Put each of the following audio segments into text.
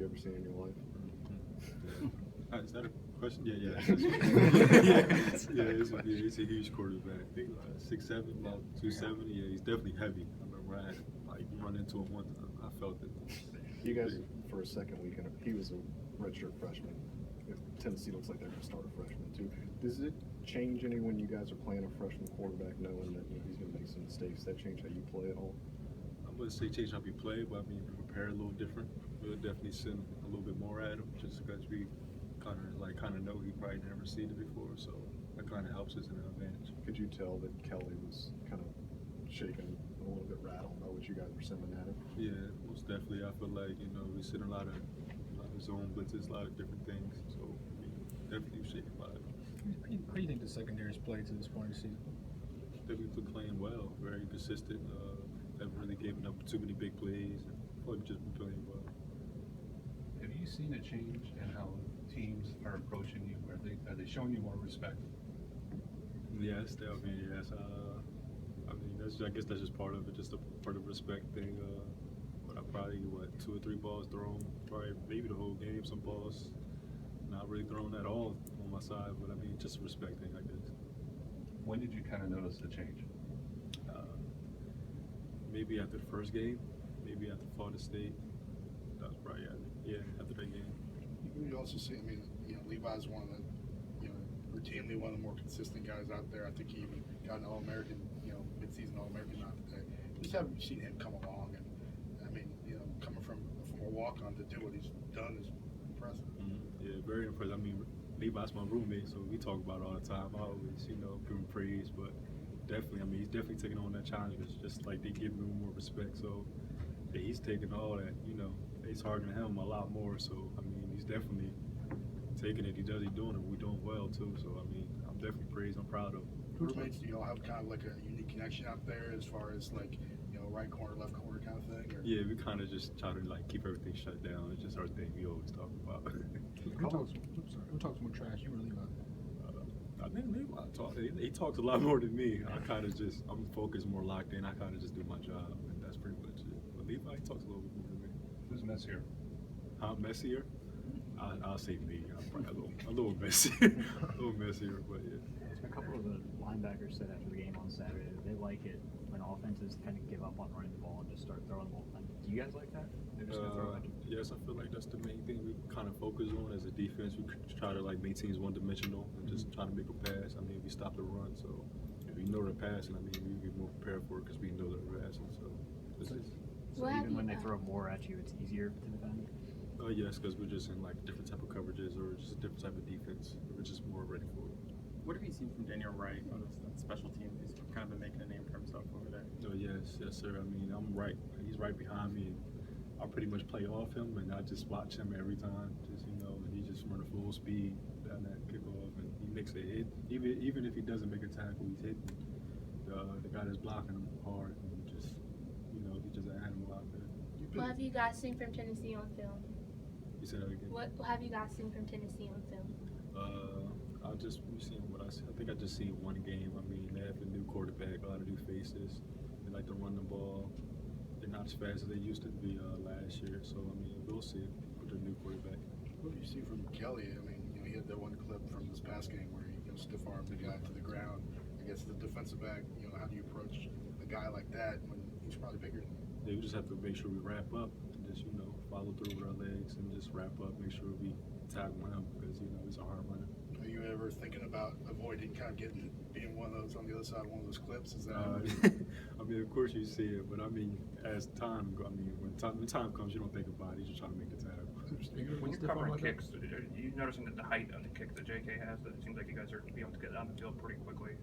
you ever seen in your life? Is that a question? Yeah. He's a huge quarterback. I think 6'7", about 270. Yeah, he's definitely heavy. I remember I had run into him one time. I felt it. You guys, for a second weekend, he was a redshirt freshman. If Tennessee looks like they're going to start a freshman too. Does it change any when you guys are playing a freshman quarterback, knowing that he's going to make some mistakes? Does that change how you play at all? I wouldn't say change how we play, but I mean we prepare a little different. We'll definitely send a little bit more at him, just because we kind of know he probably never seen it before, so that kind of helps us in an advantage. Could you tell that Kelly was kind of shaken, a little bit rattled by what you guys were sending at him? Yeah, most definitely. I feel like we send a lot of zone blitzes, a lot of different things, so I mean, definitely shaken by it. How do you think the secondary's played to this point of the season? I think we've been playing well, very consistent. Haven't really given up too many big plays. I feel like we've just been playing well. Have you seen a change in how teams are approaching you? Are they showing you more respect? Yes, definitely. Yes. I mean, I guess that's just part of it, just a part of respect thing. But I probably 2 or 3 balls thrown, probably maybe the whole game. Some balls not really thrown at all on my side, but I mean, just a respect thing, I guess. When did you kind of notice the change? Maybe after the first game, maybe after Florida State. That was probably after that game. You also see, I mean, Levi's one of the, routinely one of the more consistent guys out there. I think he even got an All-American, mid-season All-American not today. Just haven't seen him come along, and I mean, coming from a walk-on to do what he's done is impressive. Mm-hmm. Yeah, very impressive. I mean, Levi's my roommate, so we talk about it all the time. I always, give him praise, but definitely, I mean, he's definitely taking on that challenge. It's just like they give him more respect, so yeah, he's taking all that, it's harder than him a lot more, so I mean, he's definitely taking it. He's doing it. We're doing well too, so I mean, I'm definitely praised. I'm proud of him. Roommates, do y'all have kind of like a unique connection out there as far as like, right corner, left corner kind of thing? Or? Yeah, we kind of just try to keep everything shut down. It's just our thing we always talk about. Who talks more trash, you or Levi? I think Levi he talks a lot more than me. I'm focused, more locked in. I kind of just do my job, and that's pretty much it. But Levi, he talks a little bit more than me. Who's messier? Messier? I'll say me. I'm probably a little messier. A little messier, but yeah. A couple of the linebackers said after the game on Saturday that they like it when offenses kind of give up on running the ball and just start throwing the ball. Do you guys like that? Yes, I feel like that's the main thing we kind of focus on as a defense. We try to make teams one-dimensional and just try to make a pass. I mean, we stop the run, so if we know they're passing, I mean, we be more prepared for it because we know they're passing. So even when they throw more at you, it's easier to defend? Yes, because we're just in different type of coverages or just a different type of defense. We're just more ready for it. What have you seen from Daniel Wright on the special teams? He's kind of been making a name for himself over there. Oh, yes, sir. I mean, I'm right. He's right behind me, and I pretty much play off him, and I just watch him every time. And he just run a full speed down that kickoff, and he makes a hit. Even if he doesn't make a tackle, he's hitting the guy that's blocking him hard, and he's just an animal out there. What have you guys seen from Tennessee on film? You said that again? What have you guys seen from Tennessee on film? We've seen what I see. I think I just seen one game. I mean, they have a new quarterback, a lot of new faces. They like to run the ball. They're not as fast as they used to be last year. So I mean, we'll see with their new quarterback. What do you see from Kelly? I mean, he had that one clip from this past game where he stiff armed the guy to the ground. I guess the defensive back. How do you approach a guy like that when he's probably bigger than you? Yeah, we just have to make sure we wrap up and just follow through with our legs and just wrap up. Make sure we tackle him because he's a hard runner. Are you ever thinking about avoiding kind of being one of those on the other side of one of those clips? Is that? I mean, of course you see it, but I mean, as time goes, when time comes, you don't think about it. You just try to make the tackle. When you're covering kicks, are you noticing that the height on the kick that JK has, that it seems like you guys are able to get it on the field pretty quickly?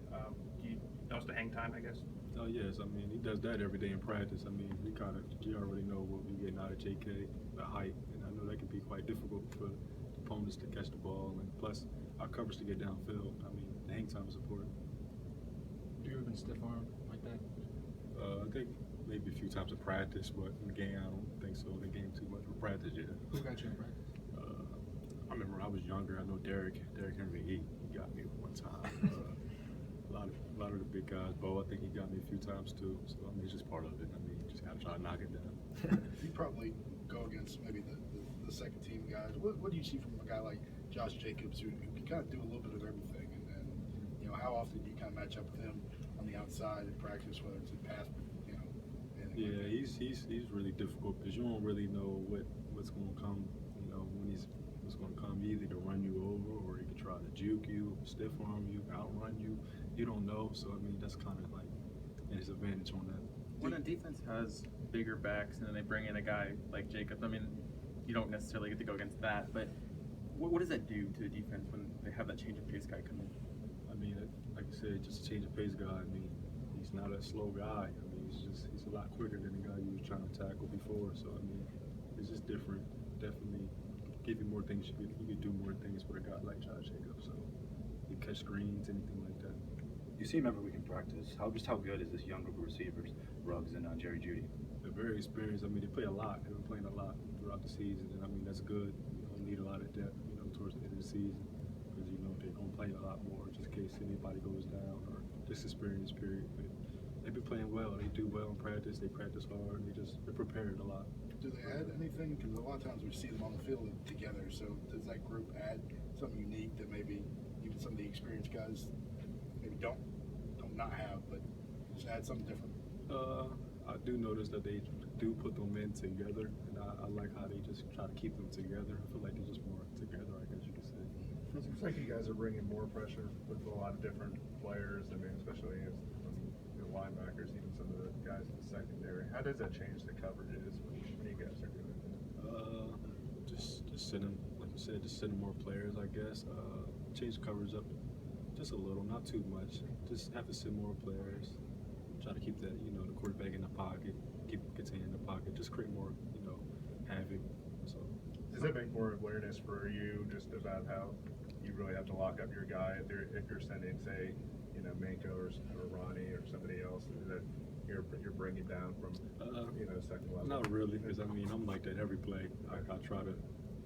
Do you notice the hang time, I guess? Oh yes, I mean he does that every day in practice. I mean you already know what we getting out of JK, the height, and I know that can be quite difficult for opponents to catch the ball, and plus our coverage to get downfield. I mean the hang time is important. Do you ever been stiff arm like that? I think maybe a few times in practice, but in the game I don't think so. In the game too much for practice, yeah. Who got you in practice? I remember when I was younger. I know Derek Henry. He got me one time. A lot of the big guys, Bo, I think he got me a few times too. So I mean, it's just part of it. I mean, you just gotta try to knock it down. You probably go against maybe the the second team guys, what do you see from a guy like Josh Jacobs who can kind of do a little bit of everything? And you know, how often do you kind of match up with him on the outside in practice, whether it's in pass, you know? Anything Yeah, like that? he's really difficult because you don't really know what's going to come. You know, what's going to come, either to run you over or he could try to juke you, stiff arm you, outrun you. You don't know. So I mean, that's kind of like his advantage on that. When a defense has bigger backs and then they bring in a guy like Jacobs, I mean, you don't necessarily get to go against that, but what does that do to the defense when they have that change of pace guy come in? I mean, like you said, just a change of pace guy. I mean, he's not a slow guy. I mean, he's a lot quicker than the guy you was trying to tackle before. So I mean, it's just different. Definitely give you more things. You could do more things with a guy like Josh Jacobs. So you catch screens, anything like that. You see him every week in practice. How good is this young group of receivers, Ruggs and Jerry Jeudy? They're very experienced. I mean, they play a lot. They've been playing a lot throughout the season, and I mean that's good. You don't need a lot of depth, you know, towards the end of the season because you know they're gonna play a lot more just in case anybody goes down or just experience period. But they've been playing well. They do well in practice. They practice hard. They're prepared a lot. Do they add anything? Because a lot of times we see them on the field together. So does that group add something unique that maybe even some of the experienced guys maybe don't not have, but just add something different? I do notice that they do put them in together, and I like how they just try to keep them together. I feel like they're just more together, I guess you could say. It seems like you guys are bringing more pressure with a lot of different players. I mean, especially as the linebackers, even some of the guys in the secondary. How does that change the coverages when you guys are doing that? Just sending, like you said, just sending more players, I guess. Change the coverage up just a little, not too much. Just have to send more players. Try to keep that, you know, the quarterback in the pocket, keep Katana in the pocket, just create more, you know, havoc. So Does it make more awareness for you just about how you really have to lock up your guy if you're sending, say, you know, Manko or Ronnie or somebody else that you're bringing down from, you know, second level? not really, because I mean I'm like that every play. I try to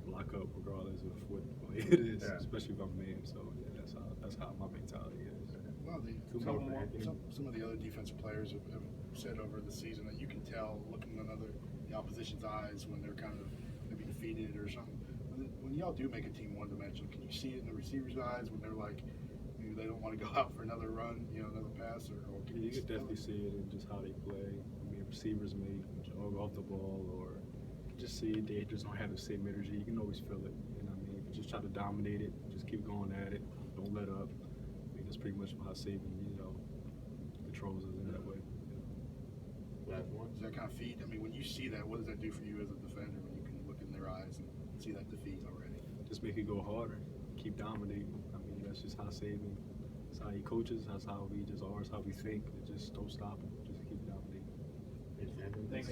lock up regardless of what play it is, Yeah. especially if I'm man. So yeah, that's how my mentality is. Well, some of the other defensive players have said over the season that you can tell looking in the opposition's eyes when they're kind of maybe defeated or something. When y'all do make a team one-dimensional, can you see it in the receiver's eyes when they're like, maybe they don't want to go out for another run, you know, another pass, or can You could definitely see it in just how they play. I mean, receivers may jog off the ball or just see it. They just don't have the same energy. You can always feel it. And I mean, just try to dominate it. Just keep going at it. Don't let up. I mean, that's pretty much how saving, you know, controls us in that way. Last one. Does that kind of feed? I mean, when you see that, what does that do for you as a defender when you can look in their eyes and see that defeat already? Just make it go harder. Keep dominating. I mean, that's just how saving. That's how he coaches. That's how we just are. That's how we think. Just don't stop him. Just keep dominating. Thanks,